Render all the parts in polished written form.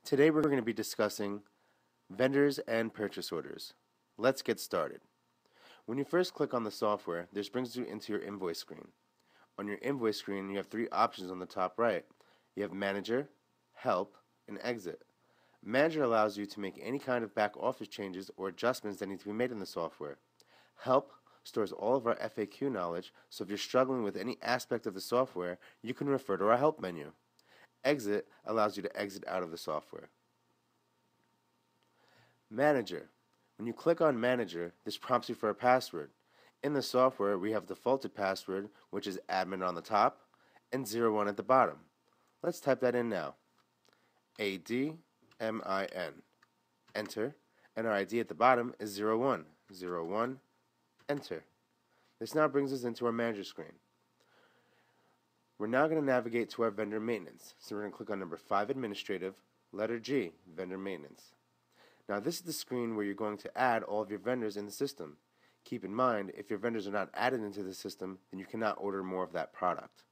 Today we're going to be discussing vendors and purchase orders. Let's get started. When you first click on the software, this brings you into your invoice screen. On your invoice screen, you have three options on the top right. You have Manager, Help, and Exit. Manager allows you to make any kind of back office changes or adjustments that need to be made in the software. Help stores all of our FAQ knowledge, so if you're struggling with any aspect of the software, you can refer to our Help menu. Exit allows you to exit out of the software. Manager. When you click on Manager, this prompts you for a password. In the software, we have defaulted password, which is admin on the top and 01 at the bottom. Let's type that in now. ADMIN. Enter. And our ID at the bottom is 01. 01. Enter. This now brings us into our Manager screen. We're now going to navigate to our vendor maintenance. So we're going to click on number 5, Administrative, letter G, Vendor Maintenance. Now this is the screen where you're going to add all of your vendors in the system. Keep in mind, if your vendors are not added into the system, then you cannot order more of that product.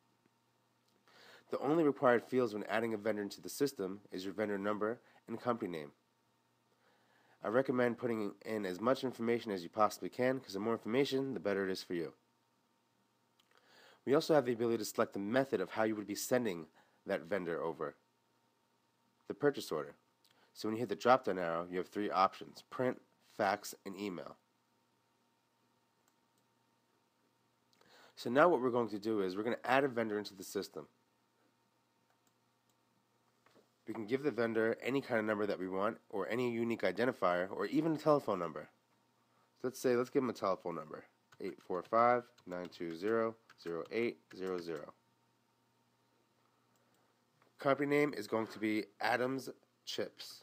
The only required fields when adding a vendor into the system is your vendor number and company name. I recommend putting in as much information as you possibly can, because the more information, the better it is for you. We also have the ability to select the method of how you would be sending that vendor over the purchase order. So when you hit the drop-down arrow, you have three options: print, fax, and email. So now what we're going to do is we're going to add a vendor into the system. We can give the vendor any kind of number that we want, or any unique identifier, or even a telephone number. So let's give them a telephone number: 845-920-0800. Company name is going to be Adams Chips.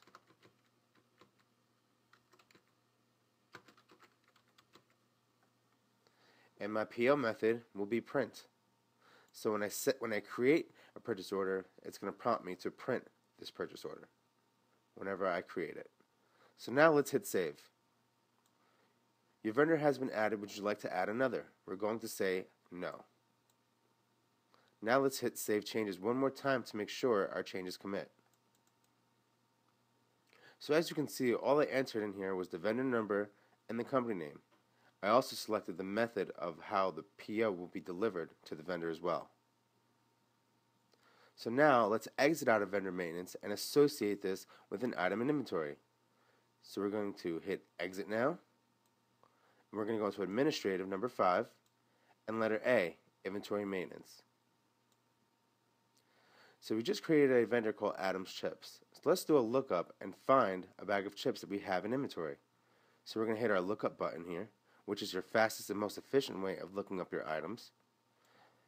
And my PO method will be print. So when I create a purchase order, it's going to prompt me to print this purchase order whenever I create it. So now let's hit save. Your vendor has been added. Would you like to add another? We're going to say no. Now let's hit save changes one more time to make sure our changes commit. So as you can see, all I entered in here was the vendor number and the company name. I also selected the method of how the PO will be delivered to the vendor as well. So now let's exit out of vendor maintenance and associate this with an item in inventory. So we're going to hit exit now. We're going to go to administrative, number 5, and letter A, inventory maintenance. So we just created a vendor called Adams Chips. So let's do a lookup and find a bag of chips that we have in inventory. So we're going to hit our lookup button here, which is your fastest and most efficient way of looking up your items.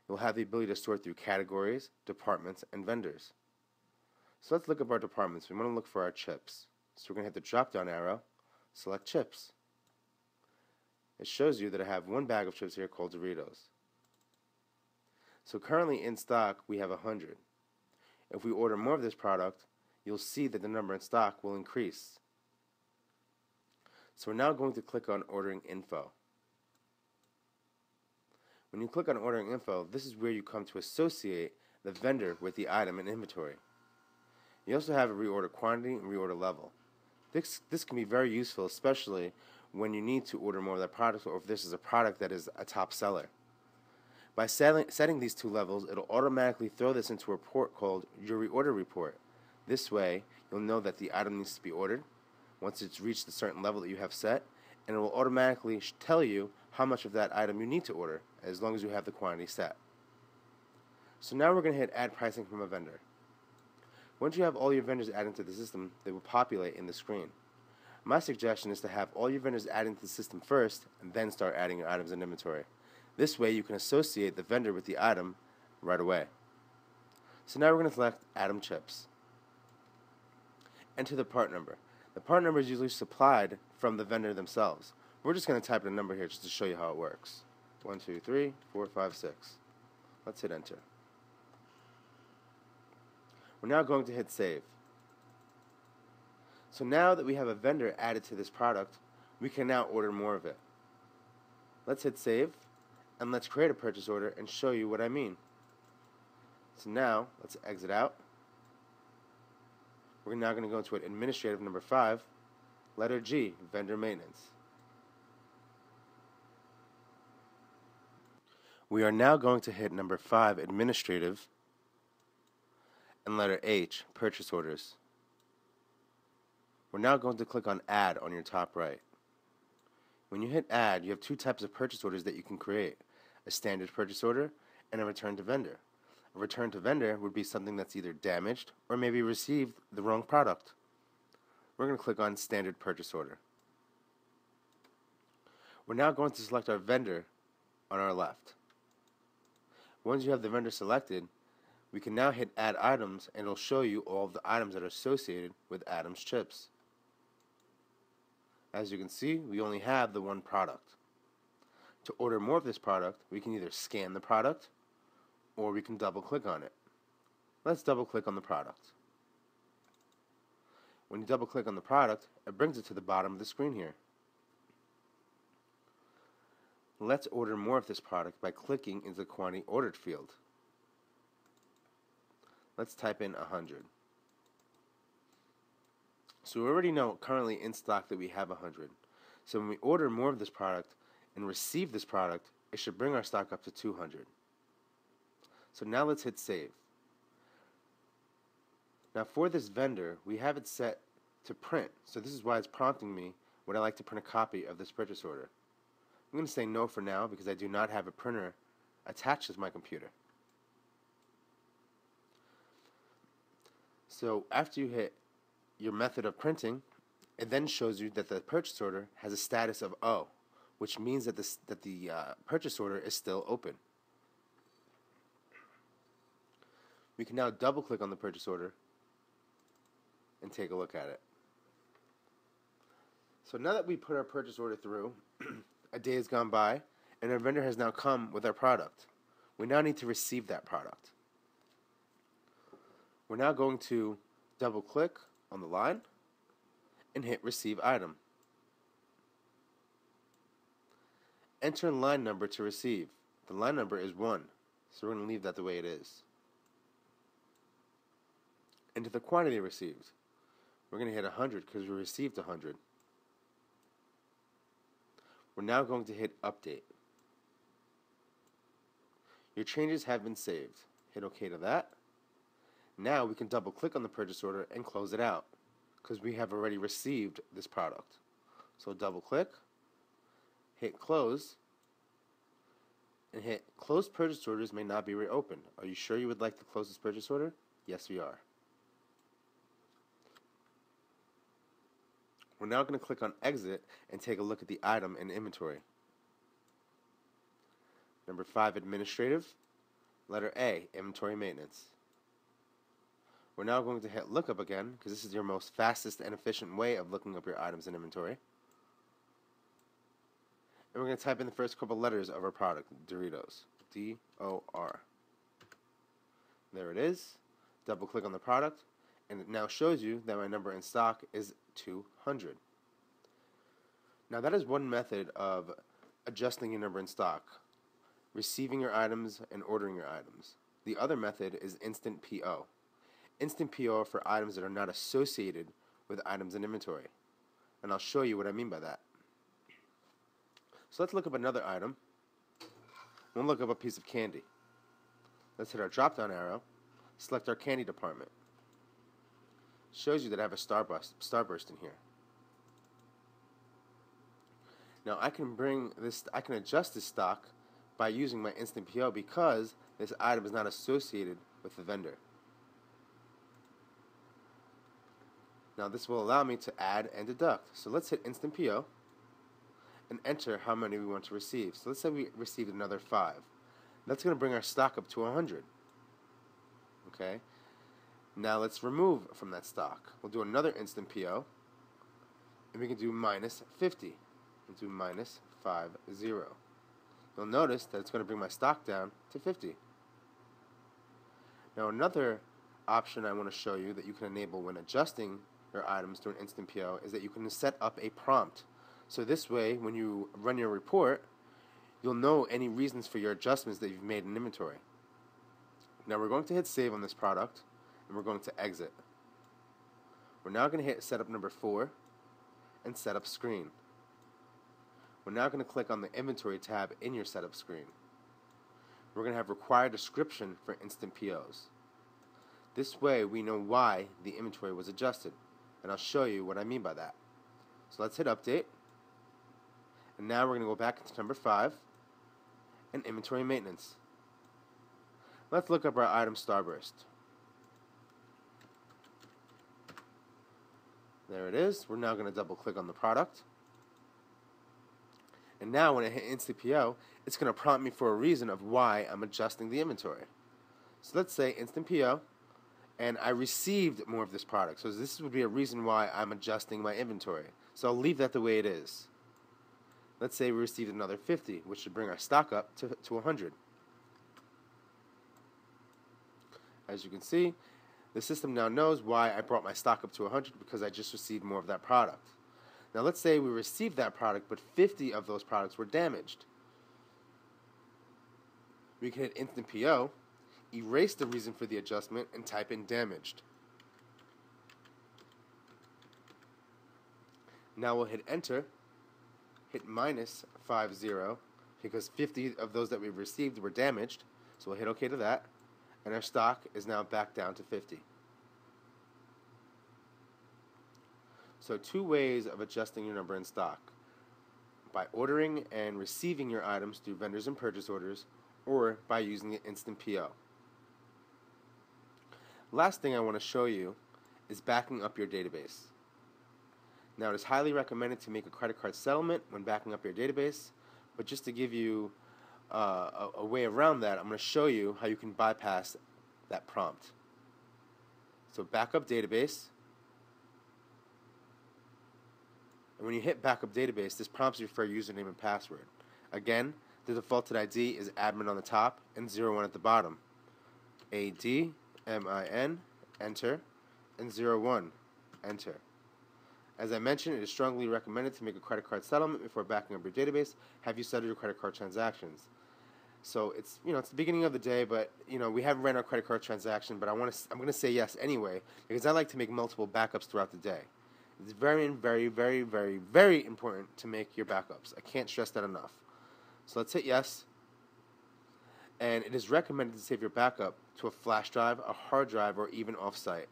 You'll have the ability to sort through categories, departments, and vendors. So let's look up our departments. We want to look for our chips. So we're going to hit the drop-down arrow, select chips. It shows you that I have one bag of chips here called Doritos. So currently in stock, we have 100. If we order more of this product, you'll see that the number in stock will increase. So we're now going to click on Ordering Info. When you click on Ordering Info, this is where you come to associate the vendor with the item in inventory. You also have a reorder quantity and reorder level. This can be very useful, especially when you need to order more of that product, or if this is a product that is a top seller. By setting these two levels, it'll automatically throw this into a report called your reorder report. This way, you'll know that the item needs to be ordered once it's reached a certain level that you have set, and it will automatically tell you how much of that item you need to order, as long as you have the quantity set. So now we're going to hit Add Pricing from a Vendor. Once you have all your vendors added to the system, they will populate in the screen. My suggestion is to have all your vendors added into the system first, and then start adding your items in inventory. This way you can associate the vendor with the item right away. So now we're going to select Adam Chips. Enter the part number. The part number is usually supplied from the vendor themselves. We're just going to type in a number here just to show you how it works. 1, 2, 3, 4, 5, 6. Let's hit enter. We're now going to hit save. So now that we have a vendor added to this product, we can now order more of it. Let's hit save, and let's create a purchase order and show you what I mean. So now, let's exit out. We're now going to go into administrative number 5, letter G, vendor maintenance. We are now going to hit number 5, administrative, and letter H, purchase orders. We're now going to click on add on your top right. When you hit add, you have 2 types of purchase orders that you can create, a standard purchase order and a return to vendor. A return to vendor would be something that's either damaged or maybe received the wrong product. We're going to click on standard purchase order. We're now going to select our vendor on our left. Once you have the vendor selected, we can now hit add items and it'll show you all of the items that are associated with Adams chips. As you can see, we only have the one product. To order more of this product, we can either scan the product or we can double click on it. Let's double click on the product. When you double click on the product, it brings it to the bottom of the screen here. Let's order more of this product by clicking into the quantity ordered field. Let's type in 100. So we already know currently in stock that we have 100. So when we order more of this product and receive this product, it should bring our stock up to 200. So now let's hit save. Now for this vendor, we have it set to print. So this is why it's prompting me, would I like to print a copy of this purchase order? I'm going to say no for now because I do not have a printer attached to my computer. So after you hit your method of printing, it then shows you that the purchase order has a status of O, which means that the purchase order is still open. We can now double click on the purchase order and take a look at it. So now that we put our purchase order through, a day has gone by and our vendor has now come with our product. We now need to receive that product. We're now going to double click on the line and hit receive item. Enter line number to receive. The line number is 1, so we're going to leave that the way it is. Enter the quantity received. We're going to hit 100 because we received 100. We're now going to hit update. Your changes have been saved. Hit OK to that. Now we can double click on the purchase order and close it out because we have already received this product. So double click, hit close, and hit close purchase orders may not be reopened. Are you sure you would like to close this purchase order? Yes, we are. We're now going to click on exit and take a look at the item in inventory. Number 5, administrative. Letter A, inventory maintenance. We're now going to hit lookup again because this is your most fastest and efficient way of looking up your items in inventory. And we're going to type in the first couple letters of our product, Doritos. D-O-R. There it is. Double click on the product and it now shows you that my number in stock is 200. Now that is one method of adjusting your number in stock, receiving your items and ordering your items. The other method is instant PO. Instant PO for items that are not associated with items in inventory. And I'll show you what I mean by that. So let's look up another item. We'll look up a piece of candy. Let's hit our drop down arrow, select our candy department. Shows you that I have a starburst in here. Now I can adjust this stock by using my instant PO because this item is not associated with the vendor. Now this will allow me to add and deduct. So let's hit instant PO and enter how many we want to receive. So let's say we received another 5. That's going to bring our stock up to 100. Okay. Now let's remove from that stock. We'll do another instant PO and we can do minus 50 and do minus 50. You'll notice that it's going to bring my stock down to 50. Now another option I want to show you that you can enable when adjusting your items to an instant PO is that you can set up a prompt. So this way, when you run your report, you'll know any reasons for your adjustments that you've made in inventory. Now we're going to hit save on this product, and we're going to exit. We're now going to hit setup number 4 and setup screen. We're now going to click on the inventory tab in your setup screen. We're going to have required description for instant POs. This way we know why the inventory was adjusted, and I'll show you what I mean by that. So let's hit update, and now we're going to go back into number 5 and inventory maintenance. Let's look up our item Starburst. There it is. We're now going to double click on the product. And now when I hit Instant PO, it's going to prompt me for a reason of why I'm adjusting the inventory. So let's say Instant PO, and I received more of this product. So this would be a reason why I'm adjusting my inventory. So I'll leave that the way it is. Let's say we received another 50, which should bring our stock up to 100. As you can see, the system now knows why I brought my stock up to 100 because I just received more of that product. Now let's say we received that product, but 50 of those products were damaged. We can hit Instant PO, erase the reason for the adjustment, and type in damaged. Now we'll hit enter, hit -50, because 50 of those that we received were damaged, so we'll hit OK to that, and our stock is now back down to 50. So 2 ways of adjusting your number in stock: by ordering and receiving your items through vendors and purchase orders, or by using the Instant PO. Last thing I want to show you is backing up your database. Now it is highly recommended to make a credit card settlement when backing up your database, but just to give you a way around that, I'm going to show you how you can bypass that prompt. So backup database. And when you hit backup database, this prompts you for a username and password. Again, the defaulted ID is admin on the top and 01 at the bottom. ADMIN, enter, and 01, enter. As I mentioned, it is strongly recommended to make a credit card settlement before backing up your database. Have you settled your credit card transactions? So it's it's the beginning of the day, but we haven't ran our credit card transaction, but I'm going to say yes anyway because I like to make multiple backups throughout the day. It's very, very, very, very, very important to make your backups. I can't stress that enough. So let's hit yes. And it is recommended to save your backup to a flash drive, a hard drive, or even off-site.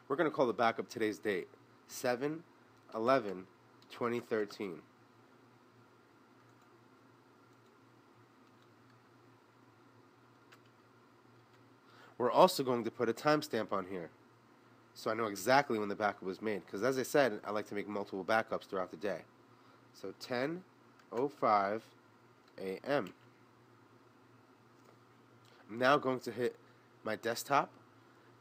We're going to call the backup today's date, 7/11/2013. We're also going to put a timestamp on here, so I know exactly when the backup was made, because as I said, I like to make multiple backups throughout the day. So 10:05 a.m. I'm now going to hit my desktop,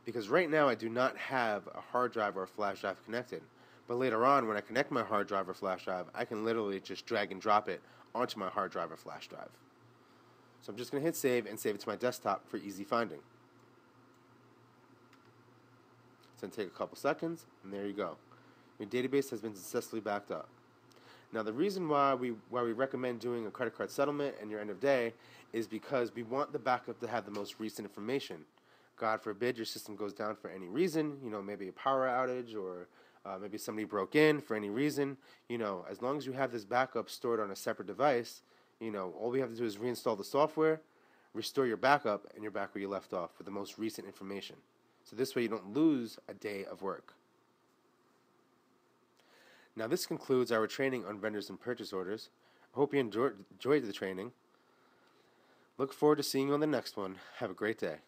because right now I do not have a hard drive or a flash drive connected. But later on, when I connect my hard drive or flash drive, I can literally just drag and drop it onto my hard drive or flash drive. So I'm just going to hit save and save it to my desktop for easy finding. It's going to take a couple seconds, and there you go. Your database has been successfully backed up. Now, the reason why we recommend doing a credit card settlement in your end of day is because we want the backup to have the most recent information. God forbid your system goes down for any reason, maybe a power outage or maybe somebody broke in for any reason. As long as you have this backup stored on a separate device, all we have to do is reinstall the software, restore your backup, and you're back where you left off with the most recent information. So this way you don't lose a day of work. Now this concludes our training on vendors and purchase orders. I hope you enjoyed the training. Look forward to seeing you on the next one. Have a great day.